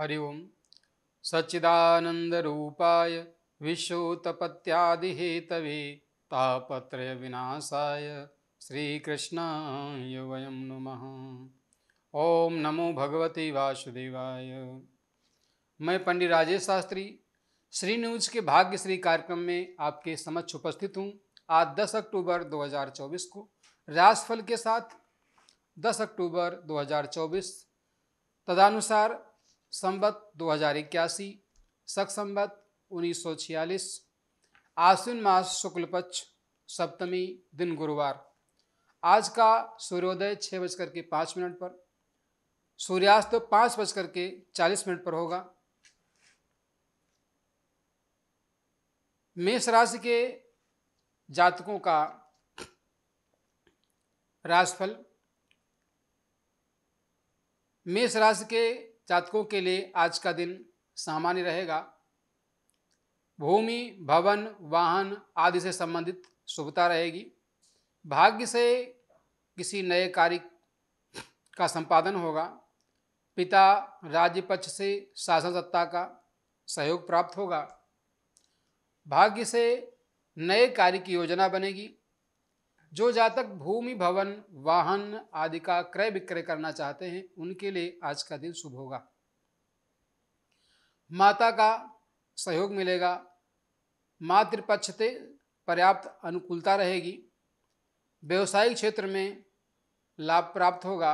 हरि ओम। सच्चिदानंदरूपाय विश्वोत्पत्त्यादिहेतवे तापत्रय विनाशाय श्रीकृष्णाय वयं नुमः। ओम नमो भगवते वासुदेवाय। मैं पंडित राजेश शास्त्री श्री न्यूज के भाग्यश्री कार्यक्रम में आपके समक्ष उपस्थित हूँ। आज 10 अक्टूबर 2024 को राशिफल के साथ 10 अक्टूबर 2024 तदनुसार संवत 2081, शक संवत 1946, आश्विन मास शुक्ल पक्ष सप्तमी दिन गुरुवार। आज का सूर्योदय 6:05 पर, सूर्यास्त 5:40 पर होगा। मेष राशि के जातकों का राशिफल। मेष राशि के जातकों के लिए आज का दिन सामान्य रहेगा। भूमि, भवन, वाहन आदि से संबंधित शुभता रहेगी। भाग्य से किसी नए कार्य का संपादन होगा। पिता राज्य पक्ष से शासन सत्ता का सहयोग प्राप्त होगा। भाग्य से नए कार्य की योजना बनेगी। जो जातक भूमि, भवन, वाहन आदि का क्रय विक्रय करना चाहते हैं उनके लिए आज का दिन शुभ होगा। माता का सहयोग मिलेगा। मातृपक्ष से पर्याप्त अनुकूलता रहेगी। व्यवसायिक क्षेत्र में लाभ प्राप्त होगा।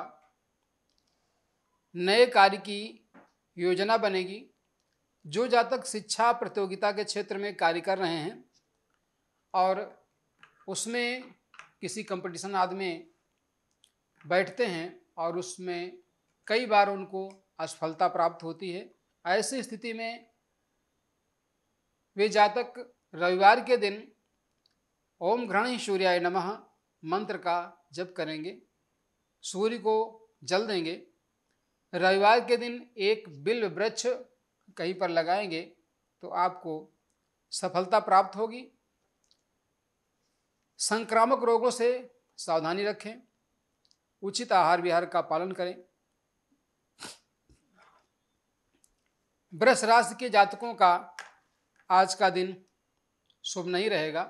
नए कार्य की योजना बनेगी। जो जातक शिक्षा प्रतियोगिता के क्षेत्र में कार्य कर रहे हैं और उसमें किसी कंपटीशन आदि में बैठते हैं और उसमें कई बार उनको असफलता प्राप्त होती है, ऐसी स्थिति में वे जातक रविवार के दिन ओम घृणी सूर्याय नमः मंत्र का जप करेंगे, सूर्य को जल देंगे। रविवार के दिन एक बिल्व वृक्ष कहीं पर लगाएंगे तो आपको सफलता प्राप्त होगी। संक्रामक रोगों से सावधानी रखें। उचित आहार विहार का पालन करें। वृष राशि के जातकों का आज का दिन शुभ नहीं रहेगा।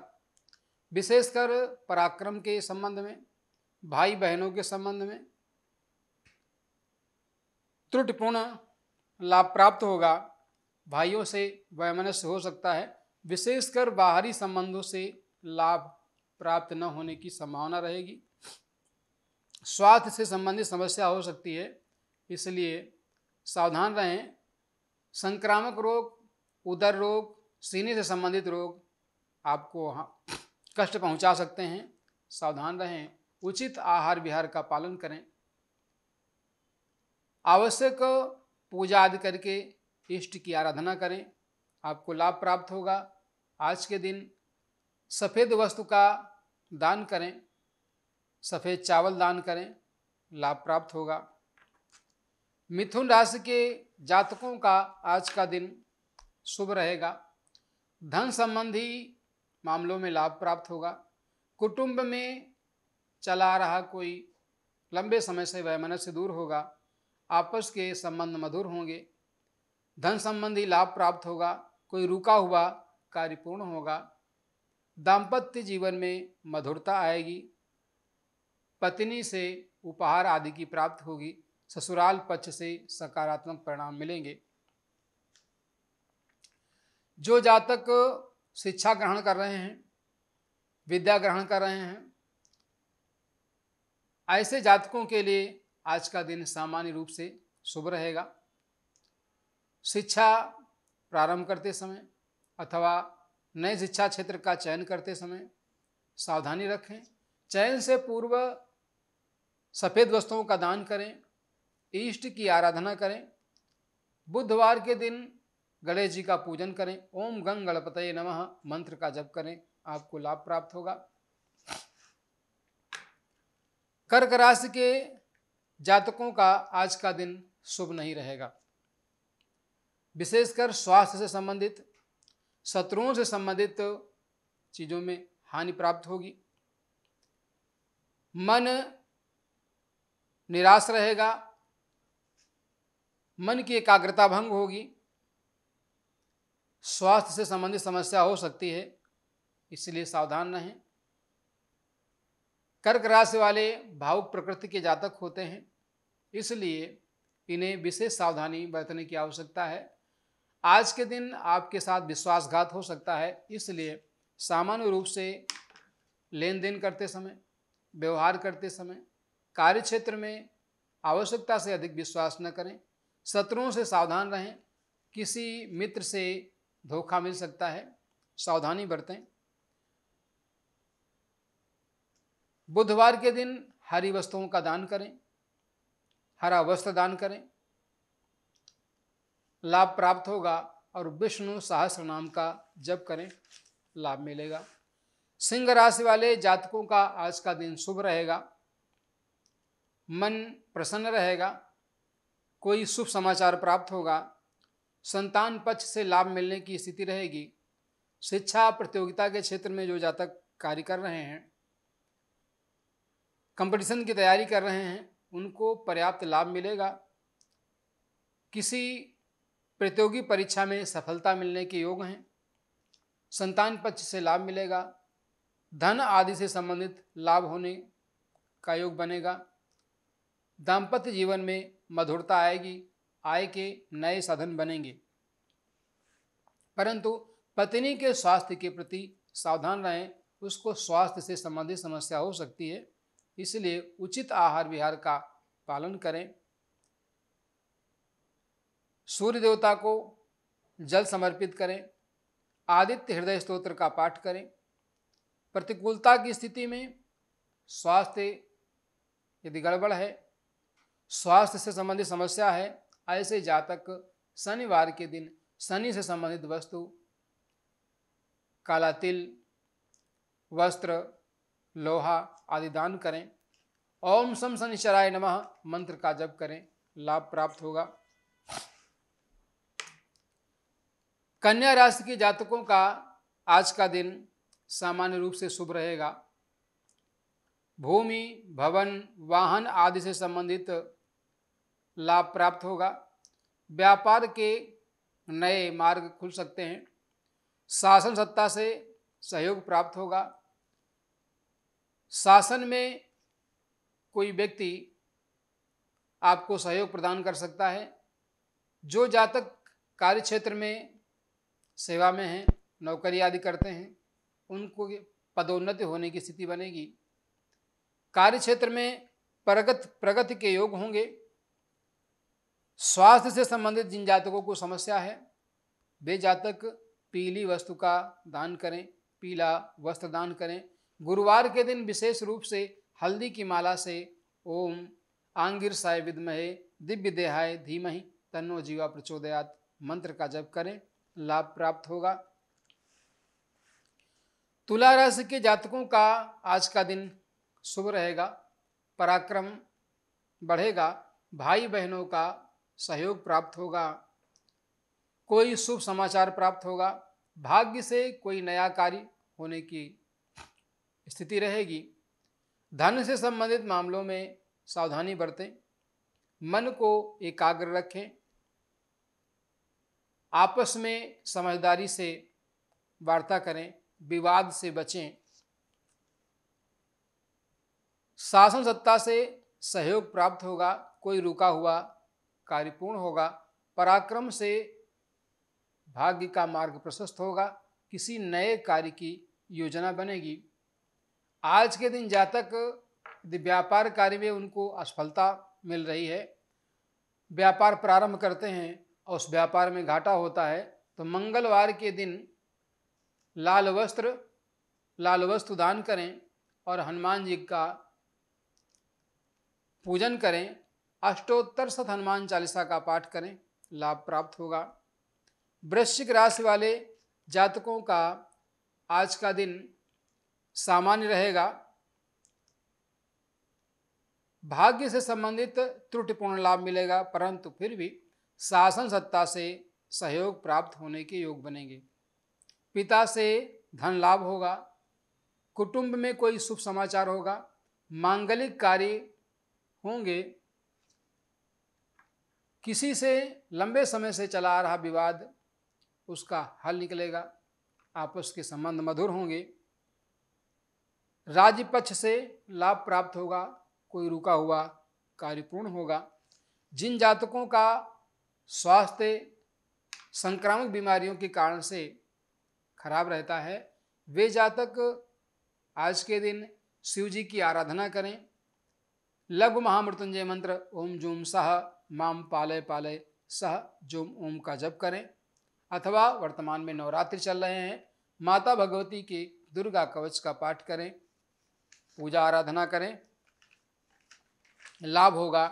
विशेषकर पराक्रम के संबंध में, भाई बहनों के संबंध में त्रुटिपूर्ण लाभ प्राप्त होगा। भाइयों से वैमनस्य हो सकता है। विशेषकर बाहरी संबंधों से लाभ प्राप्त न होने की संभावना रहेगी। स्वास्थ्य से संबंधित समस्या हो सकती है, इसलिए सावधान रहें। संक्रामक रोग, उदर रोग, सीने से संबंधित रोग आपको कष्ट पहुंचा सकते हैं। सावधान रहें। उचित आहार विहार का पालन करें। आवश्यक पूजा आदि करके इष्ट की आराधना करें, आपको लाभ प्राप्त होगा। आज के दिन सफ़ेद वस्तु का दान करें, सफ़ेद चावल दान करें, लाभ प्राप्त होगा। मिथुन राशि के जातकों का आज का दिन शुभ रहेगा। धन संबंधी मामलों में लाभ प्राप्त होगा। कुटुंब में चला रहा कोई लंबे समय से वैमनस्य दूर होगा। आपस के संबंध मधुर होंगे। धन संबंधी लाभ प्राप्त होगा। कोई रुका हुआ कार्य पूर्ण होगा। दाम्पत्य जीवन में मधुरता आएगी। पत्नी से उपहार आदि की प्राप्ति होगी। ससुराल पक्ष से सकारात्मक परिणाम मिलेंगे। जो जातक शिक्षा ग्रहण कर रहे हैं, विद्या ग्रहण कर रहे हैं, ऐसे जातकों के लिए आज का दिन सामान्य रूप से शुभ रहेगा। शिक्षा प्रारंभ करते समय अथवा नए शिक्षा क्षेत्र का चयन करते समय सावधानी रखें। चयन से पूर्व सफ़ेद वस्तुओं का दान करें। इष्ट की आराधना करें। बुधवार के दिन गणेश जी का पूजन करें। ओम गंग गणपतये नमः मंत्र का जप करें, आपको लाभ प्राप्त होगा। कर्क राशि के जातकों का आज का दिन शुभ नहीं रहेगा। विशेषकर स्वास्थ्य से संबंधित, शत्रुओं से संबंधित चीज़ों में हानि प्राप्त होगी। मन निराश रहेगा। मन की एकाग्रता भंग होगी, स्वास्थ्य से संबंधित समस्या हो सकती है, इसलिए सावधान रहें। कर्क राशि वाले भावुक प्रकृति के जातक होते हैं, इसलिए इन्हें विशेष सावधानी बरतने की आवश्यकता है। आज के दिन आपके साथ विश्वासघात हो सकता है, इसलिए सामान्य रूप से लेन देन करते समय, व्यवहार करते समय, कार्य क्षेत्र में आवश्यकता से अधिक विश्वास न करें। शत्रुओं से सावधान रहें, किसी मित्र से धोखा मिल सकता है, सावधानी बरतें। बुधवार के दिन हरी वस्तुओं का दान करें, हरा वस्त्र दान करें, लाभ प्राप्त होगा। और विष्णु सहस्त्र नाम का जप करें, लाभ मिलेगा। सिंह राशि वाले जातकों का आज का दिन शुभ रहेगा, मन प्रसन्न रहेगा, कोई शुभ समाचार प्राप्त होगा, संतान पक्ष से लाभ मिलने की स्थिति रहेगी। शिक्षा प्रतियोगिता के क्षेत्र में जो जातक कार्य कर रहे हैं, कंपटीशन की तैयारी कर रहे हैं, उनको पर्याप्त लाभ मिलेगा। किसी प्रतियोगी परीक्षा में सफलता मिलने के योग हैं, संतान पक्ष से लाभ मिलेगा, धन आदि से संबंधित लाभ होने का योग बनेगा। दाम्पत्य जीवन में मधुरता आएगी, आय के नए साधन बनेंगे, परंतु पत्नी के स्वास्थ्य के प्रति सावधान रहें, उसको स्वास्थ्य से संबंधित समस्या हो सकती है, इसलिए उचित आहार विहार का पालन करें। सूर्य देवता को जल समर्पित करें, आदित्य हृदय स्तोत्र का पाठ करें। प्रतिकूलता की स्थिति में स्वास्थ्य यदि गड़बड़ है, स्वास्थ्य से संबंधित समस्या है, ऐसे जातक शनिवार के दिन शनि से संबंधित वस्तु, काला तिल, वस्त्र, लोहा आदि दान करें। ओम सम शनिश्चराय नमः मंत्र का जप करें, लाभ प्राप्त होगा। कन्या राशि के जातकों का आज का दिन सामान्य रूप से शुभ रहेगा। भूमि, भवन, वाहन आदि से संबंधित लाभ प्राप्त होगा। व्यापार के नए मार्ग खुल सकते हैं। शासन सत्ता से सहयोग प्राप्त होगा। शासन में कोई व्यक्ति आपको सहयोग प्रदान कर सकता है। जो जातक कार्य क्षेत्र में सेवा में हैं, नौकरी आदि करते हैं, उनको पदोन्नति होने की स्थिति बनेगी। कार्य क्षेत्र में प्रगति के योग होंगे। स्वास्थ्य से संबंधित जिन जातकों को समस्या है, वे जातक पीली वस्तु का दान करें, पीला वस्त्र दान करें। गुरुवार के दिन विशेष रूप से हल्दी की माला से ओम आंगिरसाय विद्महे दिव्य देहाय धीमहि तन्नो जीवा प्रचोदयात मंत्र का जप करें, लाभ प्राप्त होगा। तुला राशि के जातकों का आज का दिन शुभ रहेगा। पराक्रम बढ़ेगा, भाई बहनों का सहयोग प्राप्त होगा, कोई शुभ समाचार प्राप्त होगा, भाग्य से कोई नया कार्य होने की स्थिति रहेगी। धन से संबंधित मामलों में सावधानी बरतें, मन को एकाग्र रखें, आपस में समझदारी से वार्ता करें, विवाद से बचें। शासन सत्ता से सहयोग प्राप्त होगा, कोई रुका हुआ कार्य पूर्ण होगा। पराक्रम से भाग्य का मार्ग प्रशस्त होगा, किसी नए कार्य की योजना बनेगी। आज के दिन जातक यदि व्यापार कार्य में उनको असफलता मिल रही है, व्यापार प्रारंभ करते हैं और उस व्यापार में घाटा होता है, तो मंगलवार के दिन लाल वस्त्र दान करें और हनुमान जी का पूजन करें। अष्टोत्तर शत हनुमान चालीसा का पाठ करें, लाभ प्राप्त होगा। वृश्चिक राशि वाले जातकों का आज का दिन सामान्य रहेगा। भाग्य से संबंधित त्रुटिपूर्ण लाभ मिलेगा, परंतु फिर भी शासन सत्ता से सहयोग प्राप्त होने के योग बनेंगे। पिता से धन लाभ होगा, कुटुंब में कोई शुभ समाचार होगा, मांगलिक कार्य होंगे। किसी से लंबे समय से चला आ रहा विवाद उसका हल निकलेगा, आपस के संबंध मधुर होंगे। राज्य पक्ष से लाभ प्राप्त होगा, कोई रुका हुआ कार्य पूर्ण होगा। जिन जातकों का स्वास्थ्य संक्रामक बीमारियों के कारण से खराब रहता है, वे जातक आज के दिन शिव जी की आराधना करें। लघु महामृत्युंजय मंत्र ओम जूम सह माम पालय पालय सह जूम ओम का जप करें, अथवा वर्तमान में नवरात्रि चल रहे हैं, माता भगवती के दुर्गा कवच का पाठ करें, पूजा आराधना करें, लाभ होगा।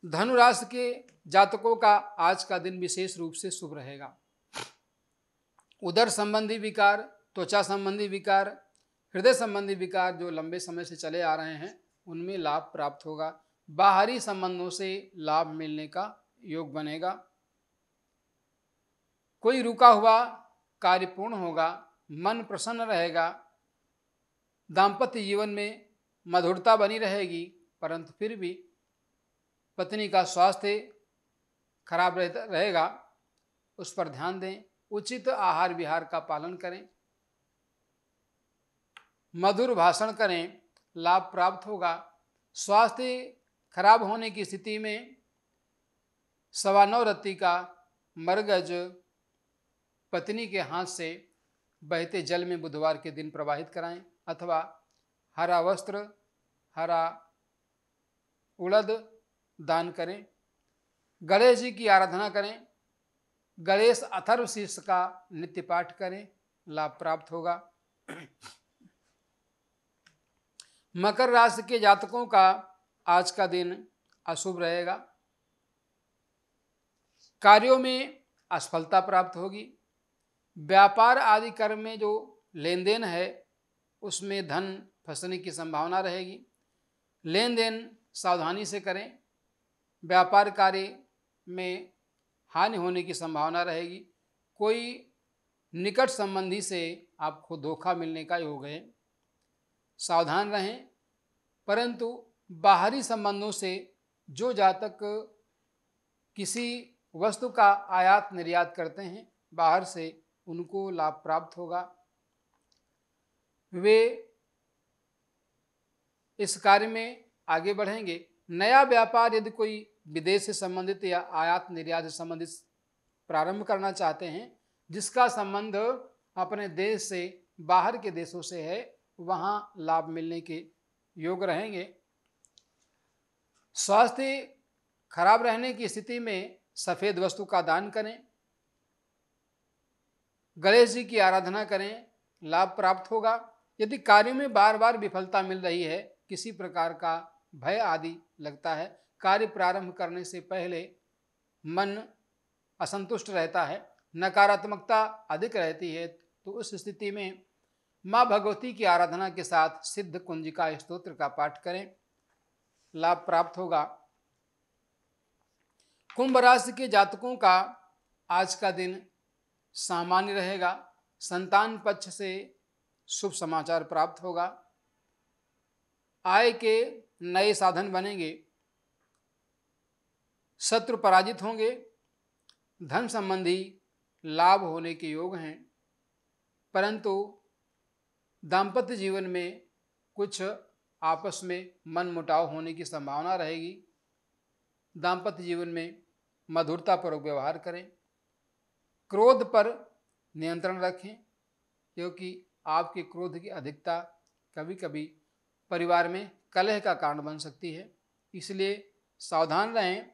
धनु राशि के जातकों का आज का दिन विशेष रूप से शुभ रहेगा। उदर संबंधी विकार, त्वचा संबंधी विकार, हृदय संबंधी विकार जो लंबे समय से चले आ रहे हैं उनमें लाभ प्राप्त होगा। बाहरी संबंधों से लाभ मिलने का योग बनेगा। कोई रुका हुआ कार्य पूर्ण होगा, मन प्रसन्न रहेगा। दाम्पत्य जीवन में मधुरता बनी रहेगी, परंतु फिर भी पत्नी का स्वास्थ्य खराब रहेगा, उस पर ध्यान दें। उचित आहार विहार का पालन करें, मधुर भाषण करें, लाभ प्राप्त होगा। स्वास्थ्य खराब होने की स्थिति में 9.25 रत्ती का मरगज पत्नी के हाथ से बहते जल में बुधवार के दिन प्रवाहित कराएं, अथवा हरा वस्त्र, हरा उड़द दान करें। गणेश जी की आराधना करें, गणेश अथर्व शीर्ष का नित्य पाठ करें, लाभ प्राप्त होगा। मकर राशि के जातकों का आज का दिन अशुभ रहेगा। कार्यों में असफलता प्राप्त होगी। व्यापार आदि कर्म में जो लेन देन है उसमें धन फंसने की संभावना रहेगी। लेन देन सावधानी से करें। व्यापार कार्य में हानि होने की संभावना रहेगी। कोई निकट संबंधी से आपको धोखा मिलने का योग है, सावधान रहें। परंतु बाहरी संबंधों से जो जातक किसी वस्तु का आयात निर्यात करते हैं बाहर से, उनको लाभ प्राप्त होगा। वे इस कार्य में आगे बढ़ेंगे। नया व्यापार यदि कोई विदेश से संबंधित या आयात निर्यात से संबंधित प्रारंभ करना चाहते हैं, जिसका संबंध अपने देश से बाहर के देशों से है, वहां लाभ मिलने के योग रहेंगे। स्वास्थ्य खराब रहने की स्थिति में सफेद वस्तु का दान करें, गणेश जी की आराधना करें, लाभ प्राप्त होगा। यदि कार्य में बार बार विफलता मिल रही है, किसी प्रकार का भय आदि लगता है, कार्य प्रारंभ करने से पहले मन असंतुष्ट रहता है, नकारात्मकता अधिक रहती है, तो उस स्थिति में माँ भगवती की आराधना के साथ सिद्ध कुंजिका स्तोत्र का पाठ करें, लाभ प्राप्त होगा। कुंभ राशि के जातकों का आज का दिन सामान्य रहेगा। संतान पक्ष से शुभ समाचार प्राप्त होगा। आय के नए साधन बनेंगे। शत्रु पराजित होंगे। धन संबंधी लाभ होने के योग हैं, परंतु दाम्पत्य जीवन में कुछ आपस में मनमुटाव होने की संभावना रहेगी। दाम्पत्य जीवन में मधुरतापूर्वक व्यवहार करें। क्रोध पर नियंत्रण रखें, क्योंकि आपके क्रोध की अधिकता कभी कभी परिवार में कलह का कारण बन सकती है, इसलिए सावधान रहें।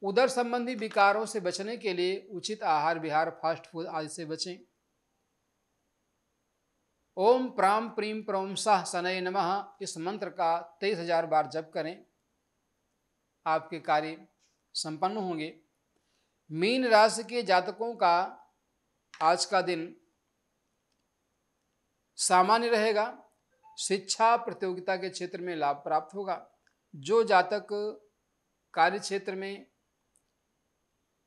उदर संबंधी विकारों से बचने के लिए उचित आहार विहार, फास्ट फूड आदि से बचें। ओम प्राम प्रीम प्रोम सह शनय नमः इस मंत्र का 23,000 बार जप करें, आपके कार्य संपन्न होंगे। मीन राशि के जातकों का आज का दिन सामान्य रहेगा। शिक्षा प्रतियोगिता के क्षेत्र में लाभ प्राप्त होगा। जो जातक कार्य क्षेत्र में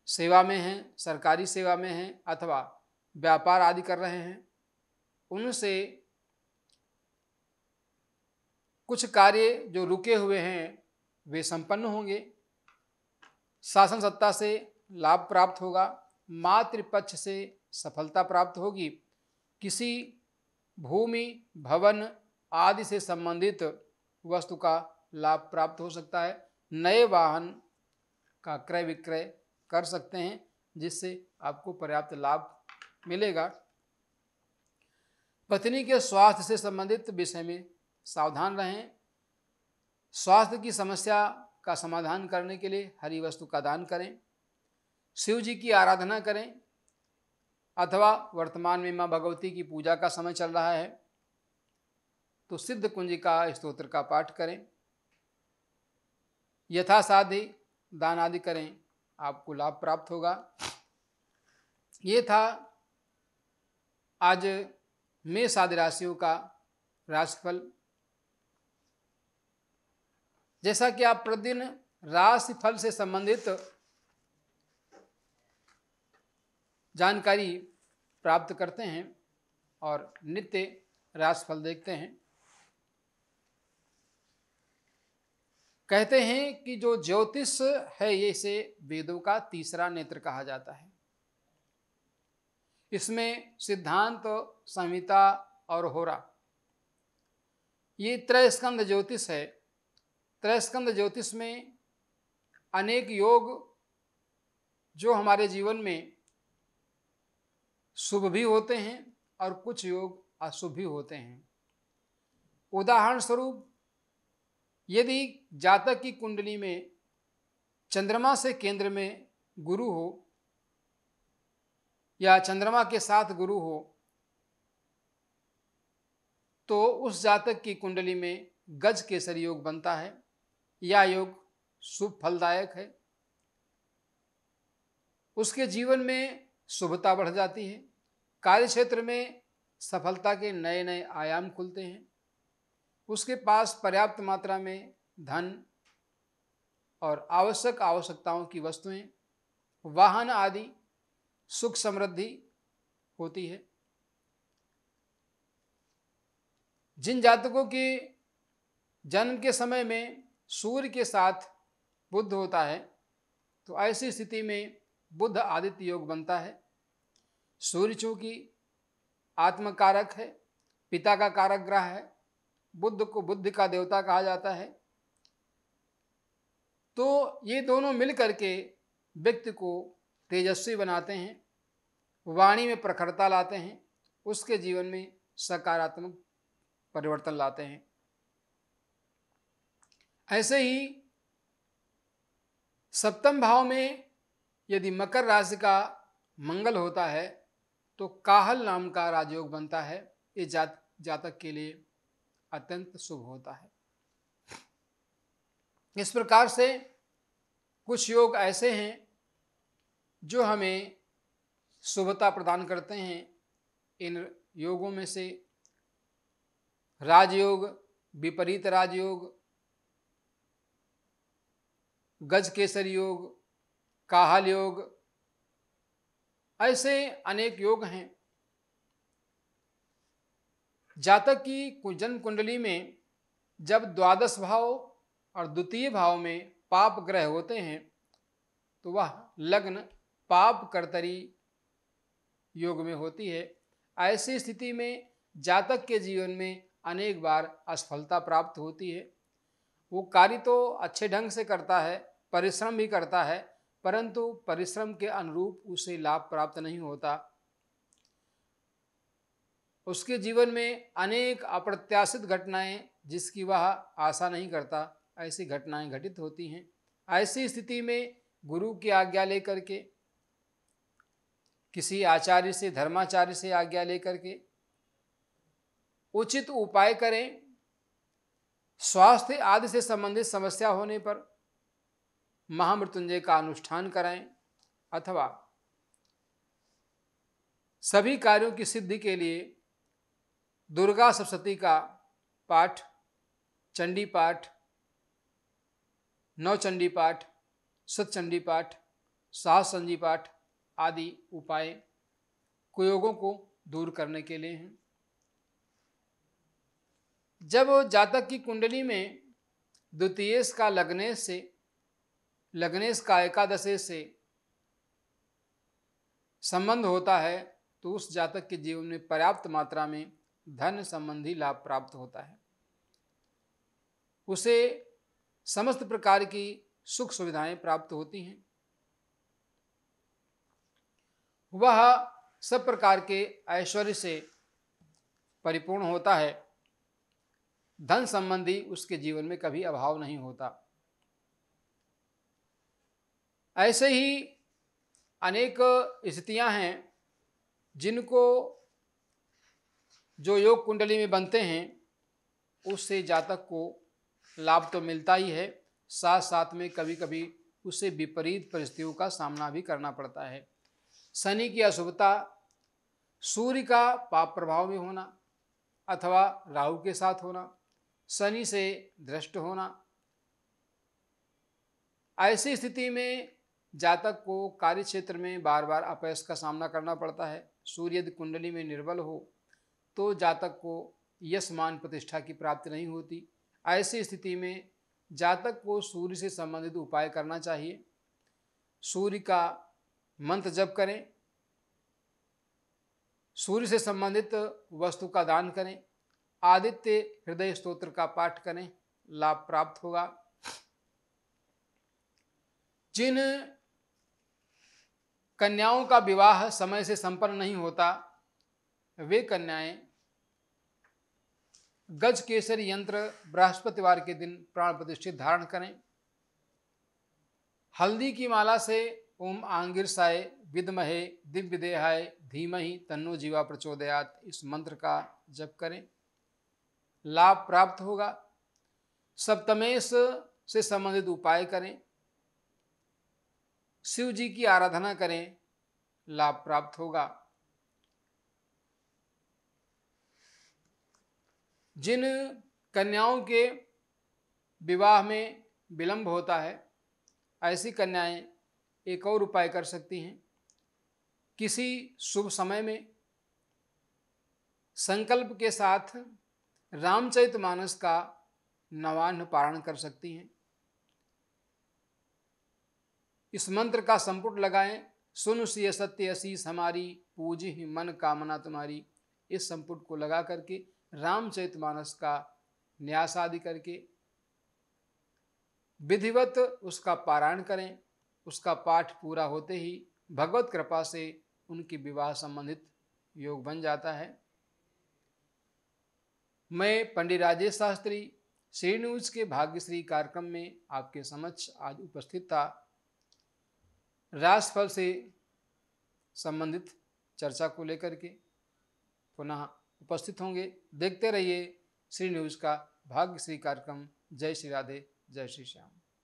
सेवा में हैं, सरकारी सेवा में हैं, अथवा व्यापार आदि कर रहे हैं, उनसे कुछ कार्य जो रुके हुए हैं वे संपन्न होंगे। शासन सत्ता से लाभ प्राप्त होगा। मातृपक्ष से सफलता प्राप्त होगी। किसी भूमि, भवन आदि से संबंधित वस्तु का लाभ प्राप्त हो सकता है। नए वाहन का क्रय विक्रय कर सकते हैं, जिससे आपको पर्याप्त लाभ मिलेगा। पत्नी के स्वास्थ्य से संबंधित विषय में सावधान रहें। स्वास्थ्य की समस्या का समाधान करने के लिए हरी वस्तु का दान करें। शिव जी की आराधना करें, अथवा वर्तमान में मां भगवती की पूजा का समय चल रहा है तो सिद्ध कुंजिका स्तोत्र का पाठ करें। यथासाध्य दान आदि करें, आपको लाभ प्राप्त होगा। ये था आज मेष आदि राशियों का राशिफल। जैसा कि आप प्रतिदिन राशिफल से संबंधित जानकारी प्राप्त करते हैं और नित्य राशिफल देखते हैं। कहते हैं कि जो ज्योतिष है ये इसे वेदों का तीसरा नेत्र कहा जाता है। इसमें सिद्धांत, संहिता और होरा, ये त्रयस्कंध ज्योतिष है। त्रयस्कंध ज्योतिष में अनेक योग जो हमारे जीवन में शुभ भी होते हैं और कुछ योग अशुभ भी होते हैं। उदाहरण स्वरूप, यदि जातक की कुंडली में चंद्रमा से केंद्र में गुरु हो या चंद्रमा के साथ गुरु हो तो उस जातक की कुंडली में गज केसरी योग बनता है। यह योग शुभ फलदायक है। उसके जीवन में शुभता बढ़ जाती है। कार्य क्षेत्र में सफलता के नए नए आयाम खुलते हैं। उसके पास पर्याप्त मात्रा में धन और आवश्यकताओं की वस्तुएं, वाहन आदि सुख समृद्धि होती है। जिन जातकों के जन्म के समय में सूर्य के साथ बुध होता है तो ऐसी स्थिति में बुध आदित्य योग बनता है। सूर्य चूंकि आत्मकारक है, पिता का कारक ग्रह है, बुध को बुद्धि का देवता कहा जाता है, तो ये दोनों मिलकर के व्यक्ति को तेजस्वी बनाते हैं, वाणी में प्रखरता लाते हैं, उसके जीवन में सकारात्मक परिवर्तन लाते हैं। ऐसे ही सप्तम भाव में यदि मकर राशि का मंगल होता है तो काहल नाम का राजयोग बनता है। ये जातक के लिए अत्यंत शुभ होता है। इस प्रकार से कुछ योग ऐसे हैं जो हमें शुभता प्रदान करते हैं। इन योगों में से राजयोग, विपरीत राजयोग, गज केसरी योग, काहल योग, ऐसे अनेक योग हैं। जातक की जन्म कुंडली में जब द्वादश भाव और द्वितीय भाव में पाप ग्रह होते हैं तो वह लग्न पाप कर्तरी योग में होती है। ऐसी स्थिति में जातक के जीवन में अनेक बार असफलता प्राप्त होती है। वो कार्य तो अच्छे ढंग से करता है, परिश्रम भी करता है, परंतु परिश्रम के अनुरूप उसे लाभ प्राप्त नहीं होता। उसके जीवन में अनेक अप्रत्याशित घटनाएं जिसकी वह आशा नहीं करता, ऐसी घटनाएं घटित होती हैं। ऐसी स्थिति में गुरु की आज्ञा लेकर के, किसी आचार्य से, धर्माचार्य से आज्ञा लेकर के उचित उपाय करें। स्वास्थ्य आदि से संबंधित समस्या होने पर महामृत्युंजय का अनुष्ठान कराएं, अथवा सभी कार्यों की सिद्धि के लिए दुर्गा सप्तशती का पाठ, चंडी पाठ, नवचंडी पाठ, सतचंडी पाठ, सहस्र संजी पाठ आदि उपाय कुयोगों को दूर करने के लिए हैं। जब जातक की कुंडली में द्वितीयेश का लग्नेश का एकादशेश से संबंध होता है तो उस जातक के जीवन में पर्याप्त मात्रा में धन संबंधी लाभ प्राप्त होता है। उसे समस्त प्रकार की सुख सुविधाएं प्राप्त होती हैं। वह सब प्रकार के ऐश्वर्य से परिपूर्ण होता है। धन संबंधी उसके जीवन में कभी अभाव नहीं होता। ऐसे ही अनेक स्थितियां हैं जिनको जो योग कुंडली में बनते हैं उससे जातक को लाभ तो मिलता ही है, साथ साथ में कभी कभी उसे विपरीत परिस्थितियों का सामना भी करना पड़ता है। शनि की अशुभता, सूर्य का पाप प्रभाव में होना अथवा राहु के साथ होना, शनि से दृष्ट होना, ऐसी स्थिति में जातक को कार्य क्षेत्र में बार बार अपयश का सामना करना पड़ता है। सूर्य यदि कुंडली में निर्बल हो तो जातक को यश मान प्रतिष्ठा की प्राप्ति नहीं होती। ऐसी स्थिति में जातक को सूर्य से संबंधित उपाय करना चाहिए। सूर्य का मंत्र जप करें, सूर्य से संबंधित वस्तु का दान करें, आदित्य हृदय स्तोत्र का पाठ करें, लाभ प्राप्त होगा। जिन कन्याओं का विवाह समय से संपन्न नहीं होता वे कन्याएं गज केसरी यंत्र बृहस्पतिवार के दिन प्राण प्रतिष्ठित धारण करें। हल्दी की माला से ओम आंगिरसाय विद्महे दिव्यदेहाय धीमहि तन्नो जीवा प्रचोदयात इस मंत्र का जप करें, लाभ प्राप्त होगा। सप्तमेश से संबंधित उपाय करें, शिव जी की आराधना करें, लाभ प्राप्त होगा। जिन कन्याओं के विवाह में विलंब होता है ऐसी कन्याएं एक और उपाय कर सकती हैं। किसी शुभ समय में संकल्प के साथ रामचरितमानस का नवान्न पारण कर सकती हैं। इस मंत्र का संपुट लगाएं, सुन सिय सत्य असीस हमारी पूजी मन कामना तुम्हारी। इस संपुट को लगा करके रामचरितमानस का न्यास आदि करके विधिवत उसका पारायण करें। उसका पाठ पूरा होते ही भगवत कृपा से उनकी विवाह संबंधित योग बन जाता है। मैं पंडित राजेश शास्त्री श्री न्यूज के भाग्यश्री कार्यक्रम में आपके समक्ष आज उपस्थित था। राशिफल से संबंधित चर्चा को लेकर के पुनः उपस्थित होंगे। देखते रहिए श्री न्यूज का भाग्यश्री कार्यक्रम। जय श्री राधे, जय श्री श्याम।